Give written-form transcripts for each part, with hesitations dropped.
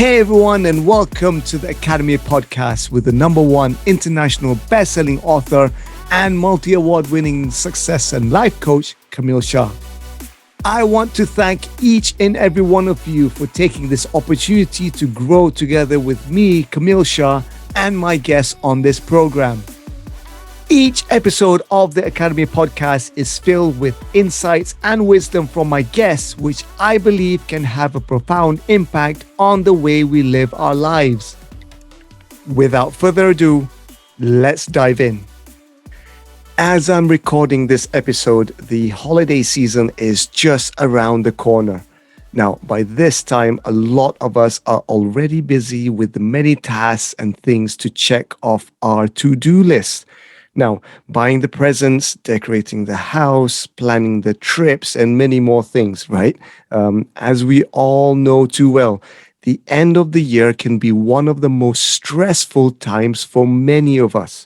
Hey everyone, and welcome to the Academy podcast with the #1 international best-selling author and multi-award winning success and life coach, Kamil Shah. I want to thank each and every one of you for taking this opportunity to grow together with me, Kamil Shah, and my guests on this program. Each episode of the Academy podcast is filled with insights and wisdom from my guests, which I believe can have a profound impact on the way we live our lives. Without further ado, let's dive in. As I'm recording this episode, the holiday season is just around the corner. Now, by this time, a lot of us are already busy with the many tasks and things to check off our to-do list. Now, buying the presents, decorating the house, planning the trips, and many more things, right? As we all know too well, the end of the year can be one of the most stressful times for many of us.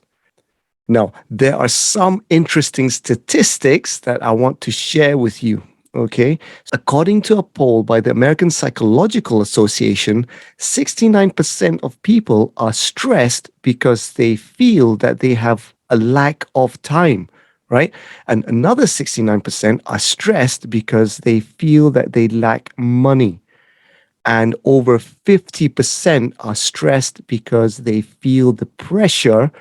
Now, there are some interesting statistics that I want to share with you. Okay. According to a poll by the American Psychological Association, 69% of people are stressed because they feel that they have a lack of time, right? And another 69% are stressed because they feel that they lack money. And over 50% are stressed because they feel the pressure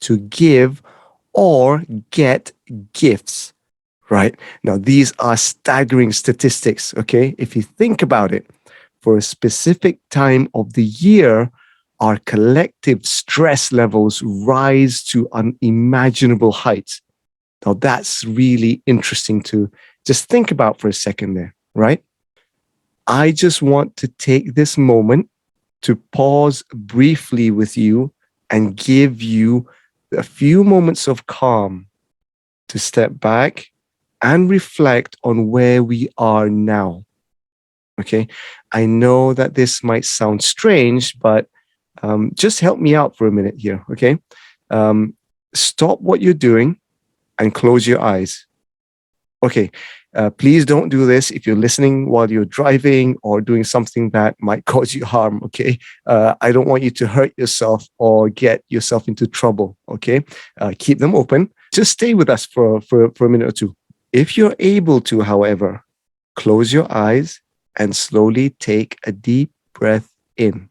to give or get gifts. Right? Now, these are staggering statistics, okay? If you think about it, for a specific time of the year, our collective stress levels rise to unimaginable heights. Now, that's really interesting to just think about for a second there, right? I just want to take this moment to pause briefly with you and give you a few moments of calm to step back and reflect on where we are now. Okay, I know that this might sound strange, but just help me out for a minute here. Okay, stop what you're doing and close your eyes. Okay, please don't do this if you're listening while you're driving or doing something that might cause you harm. Okay, I don't want you to hurt yourself or get yourself into trouble. Okay, keep them open. Just stay with us for a minute or two. If you're able to, however, close your eyes and slowly take a deep breath in.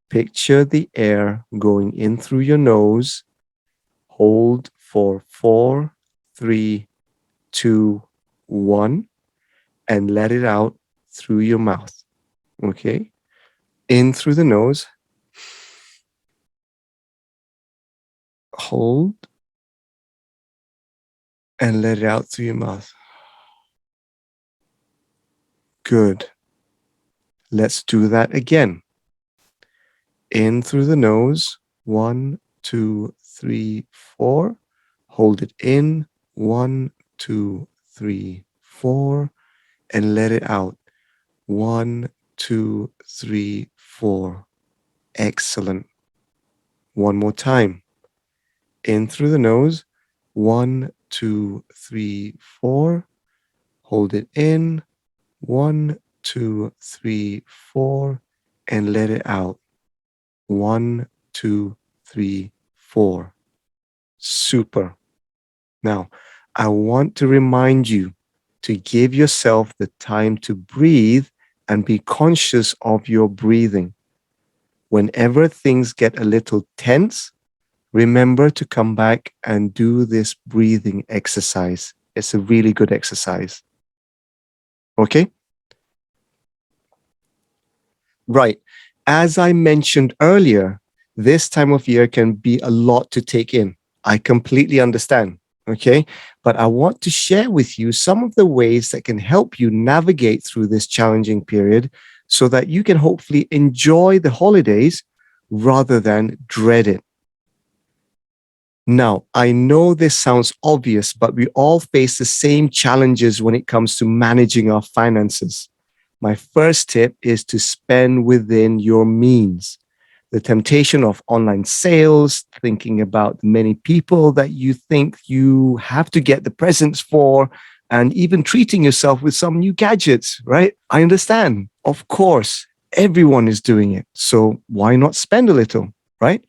Picture the air going in through your nose. Hold for 4, 3, 2, 1, and let it out through your mouth. Okay? In through the nose. Hold. And let it out through your mouth. Good. Let's do that again. In through the nose. 1, 2, 3, 4. Hold it in. 1, 2, 3, 4. And let it out. 1, 2, 3, 4. Excellent. One more time. In through the nose. 1, 2, 3, 4. Hold it in. 1, 2, 3, 4. And let it out. 1, 2, 3, 4. Super. Now, I want to remind you to give yourself the time to breathe and be conscious of your breathing. Whenever things get a little tense, remember to come back and do this breathing exercise. It's a really good exercise. Okay? Right. As I mentioned earlier, this time of year can be a lot to take in. I completely understand. Okay. But I want to share with you some of the ways that can help you navigate through this challenging period so that you can hopefully enjoy the holidays rather than dread it. Now, I know this sounds obvious, but we all face the same challenges when it comes to managing our finances. My first tip is to spend within your means. The temptation of online sales, thinking about the many people that you think you have to get the presents for, and even treating yourself with some new gadgets, right? I understand. Of course, Everyone is doing it. So why not spend a little, right?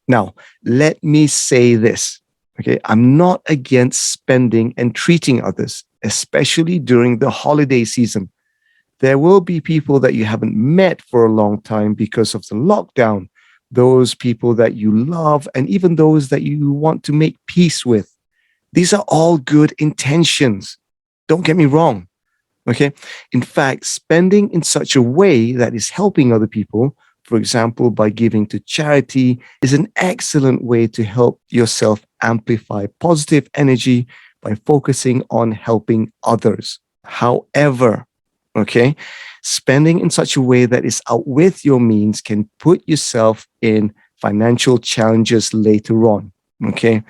Now, let me say this. Okay. I'm not against spending and treating others, especially during the holiday season. There will be people that you haven't met for a long time because of the lockdown, those people that you love, and even those that you want to make peace with. These are all good intentions. Don't get me wrong. Okay. In fact, spending in such a way that is helping other people, for example, by giving to charity, is an excellent way to help yourself amplify positive energy by focusing on helping others. However, okay, spending in such a way that is out with your means can put yourself in financial challenges later on. Okay.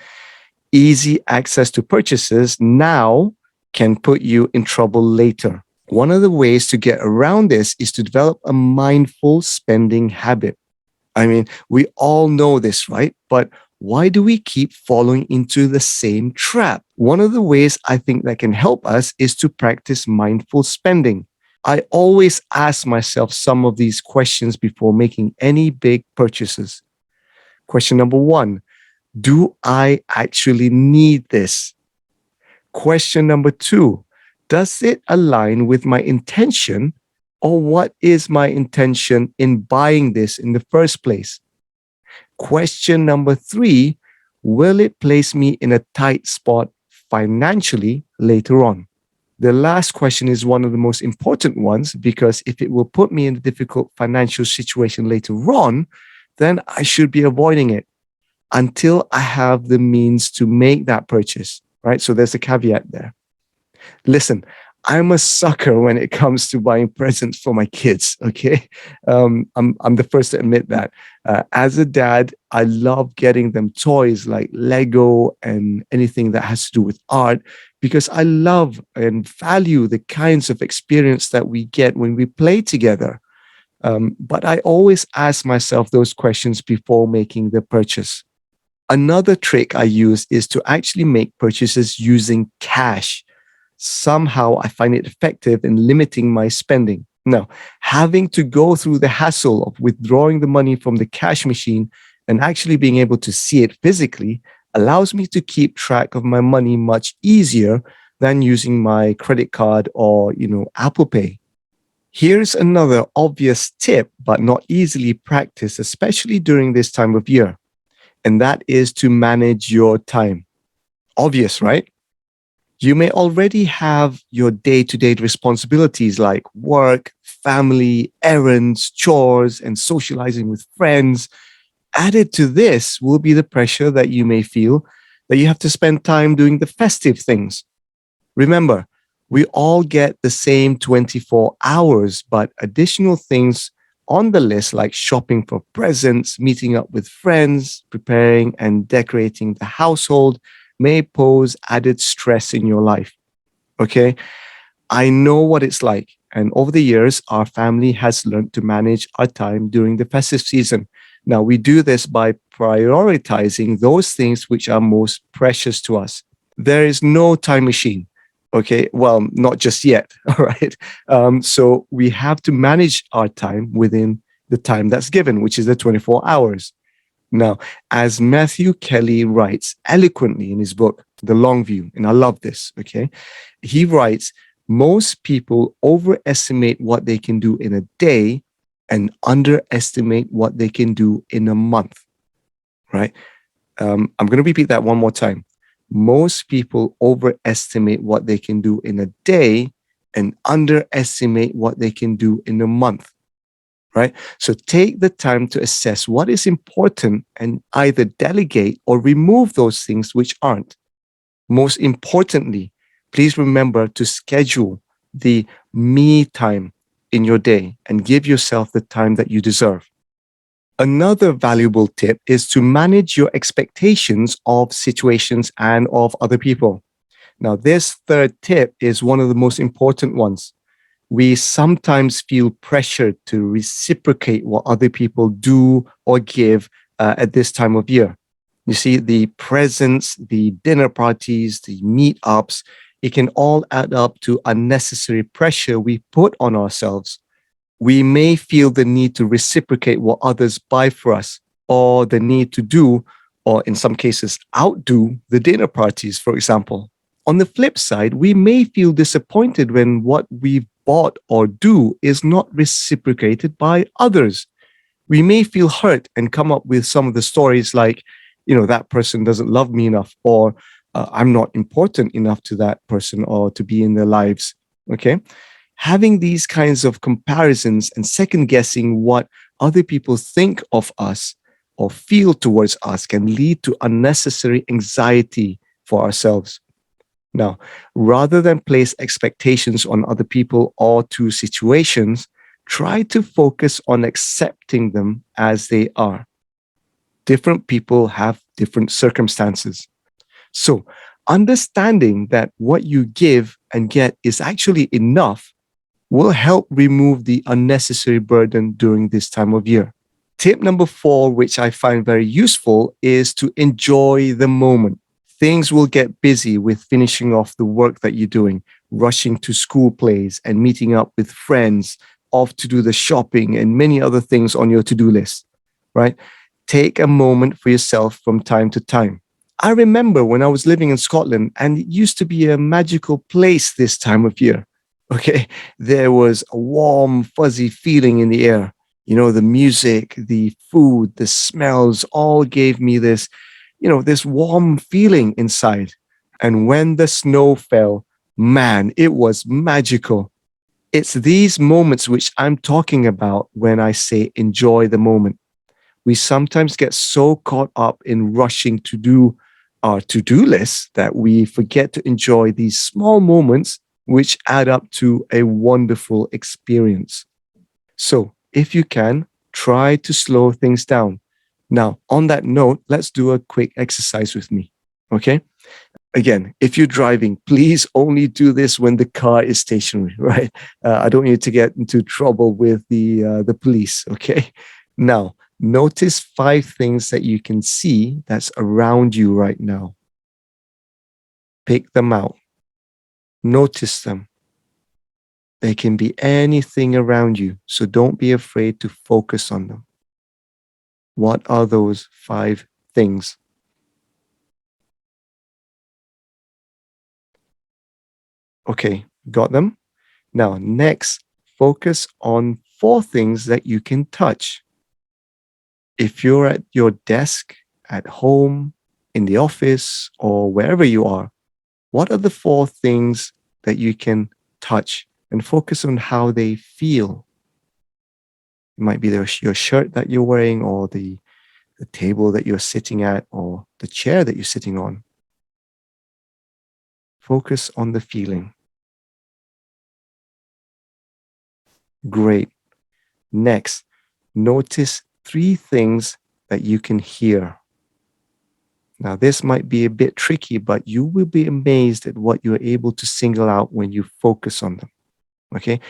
Easy access to purchases now can put you in trouble later. One of the ways to get around this is to develop a mindful spending habit. I mean, we all know this, right? But why do we keep falling into the same trap? One of the ways I think that can help us is to practice mindful spending. I always ask myself some of these questions before making any big purchases. Question number one: do I actually need this? Question number two: does it align with my intention, or what is my intention in buying this in the first place? Question number three: will it place me in a tight spot financially later on? The last question is one of the most important ones because if it will put me in a difficult financial situation later on, then I should be avoiding it until I have the means to make that purchase, right? So there's a caveat there. Listen, I'm a sucker when it comes to buying presents for my kids. Okay, I'm the first to admit that. As a dad, I love getting them toys like Lego and anything that has to do with art because I love and value the kinds of experience that we get when we play together. But I always ask myself those questions before making the purchase. Another trick I use is to actually make purchases using cash. Somehow I find it effective in limiting my spending. Now, having to go through the hassle of withdrawing the money from the cash machine and actually being able to see it physically allows me to keep track of my money much easier than using my credit card or, Apple Pay. Here's another obvious tip, but not easily practiced, especially during this time of year, and that is to manage your time. Obvious, right? You may already have your day to day responsibilities like work, family, errands, chores, and socializing with friends. Added to this will be the pressure that you may feel that you have to spend time doing the festive things. Remember, we all get the same 24 hours, but additional things on the list like shopping for presents, meeting up with friends, preparing and decorating the household may pose added stress in your life. Okay. I know what it's like. And over the years, our family has learned to manage our time during the festive season. Now, we do this by prioritizing those things which are most precious to us. There is no time machine. Okay. Well, not just yet. All right. So we have to manage our time within the time that's given, which is the 24 hours. Now, as Matthew Kelly writes eloquently in his book, The Long View, and I love this, okay? He writes, most people overestimate what they can do in a day and underestimate what they can do in a month, right? I'm going to repeat that one more time. Most people overestimate what they can do in a day and underestimate what they can do in a month. Right? So take the time to assess what is important and either delegate or remove those things which aren't. Most importantly, please remember to schedule the me time in your day and give yourself the time that you deserve. Another valuable tip is to manage your expectations of situations and of other people. Now, this third tip is one of the most important ones. We sometimes feel pressured to reciprocate what other people do or give at this time of year. You see, the presents, the dinner parties, the meetups, it can all add up to unnecessary pressure we put on ourselves. We may feel the need to reciprocate what others buy for us, or the need to do, or in some cases, outdo the dinner parties, for example. On the flip side, we may feel disappointed when what we've bought or do is not reciprocated by others. We may feel hurt and come up with some of the stories like, that person doesn't love me enough, or I'm not important enough to that person or to be in their lives. Okay. Having these kinds of comparisons and second guessing what other people think of us or feel towards us can lead to unnecessary anxiety for ourselves. Now, rather than place expectations on other people or to situations, try to focus on accepting them as they are. Different people have different circumstances. So, understanding that what you give and get is actually enough will help remove the unnecessary burden during this time of year. Tip number 4, which I find very useful, is to enjoy the moment. Things will get busy with finishing off the work that you're doing, rushing to school plays and meeting up with friends, off to do the shopping and many other things on your to-do list, right? Take a moment for yourself from time to time. I remember when I was living in Scotland, and it used to be a magical place this time of year. Okay. There was a warm, fuzzy feeling in the air. The music, the food, the smells all gave me this warm feeling inside. And when the snow fell, man, it was magical. It's these moments which I'm talking about when I say enjoy the moment. We sometimes get so caught up in rushing to do our to-do list that we forget to enjoy these small moments which add up to a wonderful experience. So, if you can, try to slow things down. Now, on that note, let's do a quick exercise with me. Okay? Again, if you're driving, please only do this when the car is stationary, right? I don't need to get into trouble with the police. Okay? Now, notice 5 things that you can see that's around you right now. Pick them out. Notice them. They can be anything around you, so don't be afraid to focus on them. What are those 5 things? Okay, got them? Now, next, focus on 4 things that you can touch. If you're at your desk, at home, in the office, or wherever you are, what are the 4 things that you can touch and focus on how they feel? It might be your shirt that you're wearing, or the table that you're sitting at, or the chair that you're sitting on. Focus on the feeling. Great. Next, notice 3 things that you can hear. Now, this might be a bit tricky, but you will be amazed at what you're able to single out when you focus on them. Okay?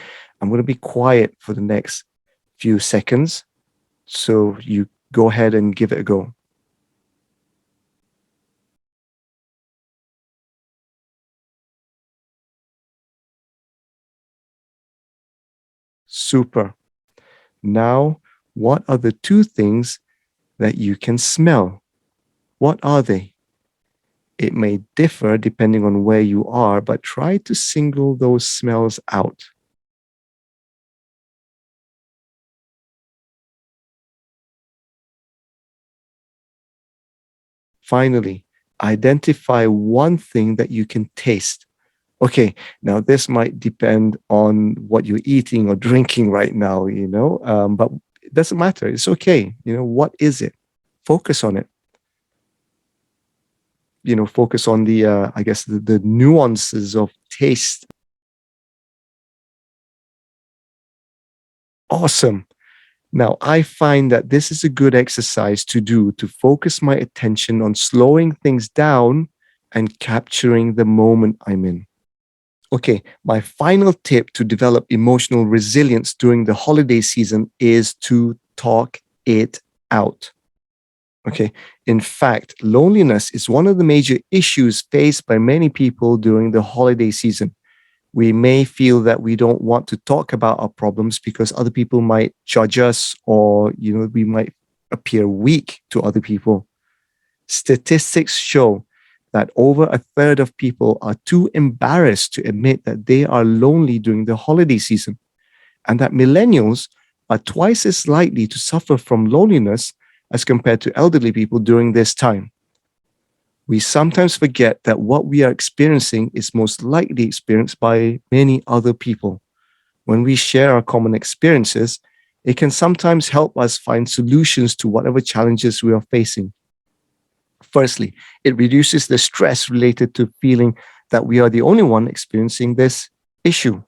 I'm going to be quiet for the next few seconds, so you go ahead and give it a go. Super. Now, what are the 2 things that you can smell? What are they? It may differ depending on where you are, but try to single those smells out. Finally, identify 1 thing that you can taste. Okay, now this might depend on what you're eating or drinking right now, but it doesn't matter. It's okay. What is it? Focus on it. Focus on I guess, the nuances of taste. Awesome. Now, I find that this is a good exercise to do to focus my attention on slowing things down and capturing the moment I'm in. Okay, my final tip to develop emotional resilience during the holiday season is to talk it out. Okay, in fact, loneliness is one of the major issues faced by many people during the holiday season. We may feel that we don't want to talk about our problems because other people might judge us, or we might appear weak to other people. Statistics show that over a third of people are too embarrassed to admit that they are lonely during the holiday season, and that millennials are twice as likely to suffer from loneliness as compared to elderly people during this time. We sometimes forget that what we are experiencing is most likely experienced by many other people. When we share our common experiences, it can sometimes help us find solutions to whatever challenges we are facing. Firstly, it reduces the stress related to feeling that we are the only one experiencing this issue.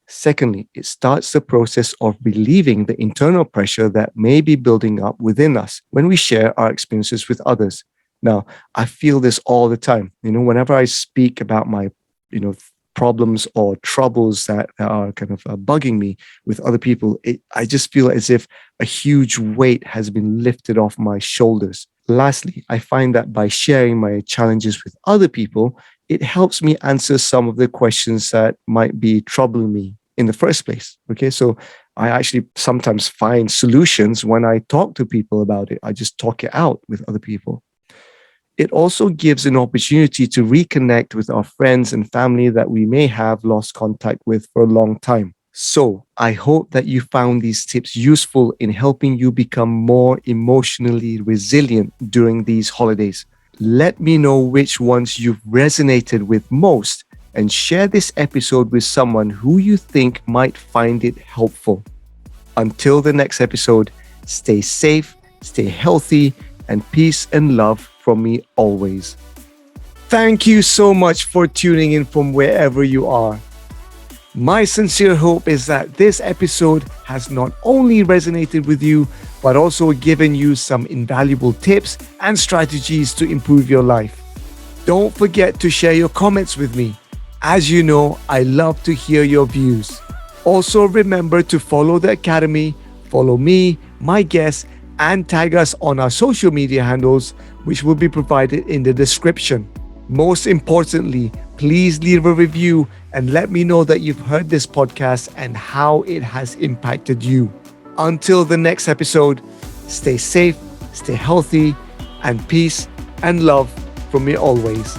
Secondly, it starts the process of relieving the internal pressure that may be building up within us when we share our experiences with others. Now, I feel this all the time. Whenever I speak about my, problems or troubles that are kind of bugging me with other people, I just feel as if a huge weight has been lifted off my shoulders. Lastly, I find that by sharing my challenges with other people, it helps me answer some of the questions that might be troubling me in the first place. Okay, so I actually sometimes find solutions when I talk to people about it. I just talk it out with other people. It also gives an opportunity to reconnect with our friends and family that we may have lost contact with for a long time. So I hope that you found these tips useful in helping you become more emotionally resilient during these holidays. Let me know which ones you've resonated with most, and share this episode with someone who you think might find it helpful. Until the next episode, stay safe, stay healthy, and peace and love from me always. Thank you so much for tuning in from wherever you are. My sincere hope is that this episode has not only resonated with you, but also given you some invaluable tips and strategies to improve your life. Don't forget to share your comments with me. As you know, I love to hear your views. Also, remember to follow the Academy, follow me, my guests, and tag us on our social media handles, which will be provided in the description. Most importantly, please leave a review and let me know that you've heard this podcast and how it has impacted you. Until the next episode, stay safe, stay healthy, and peace and love from me always.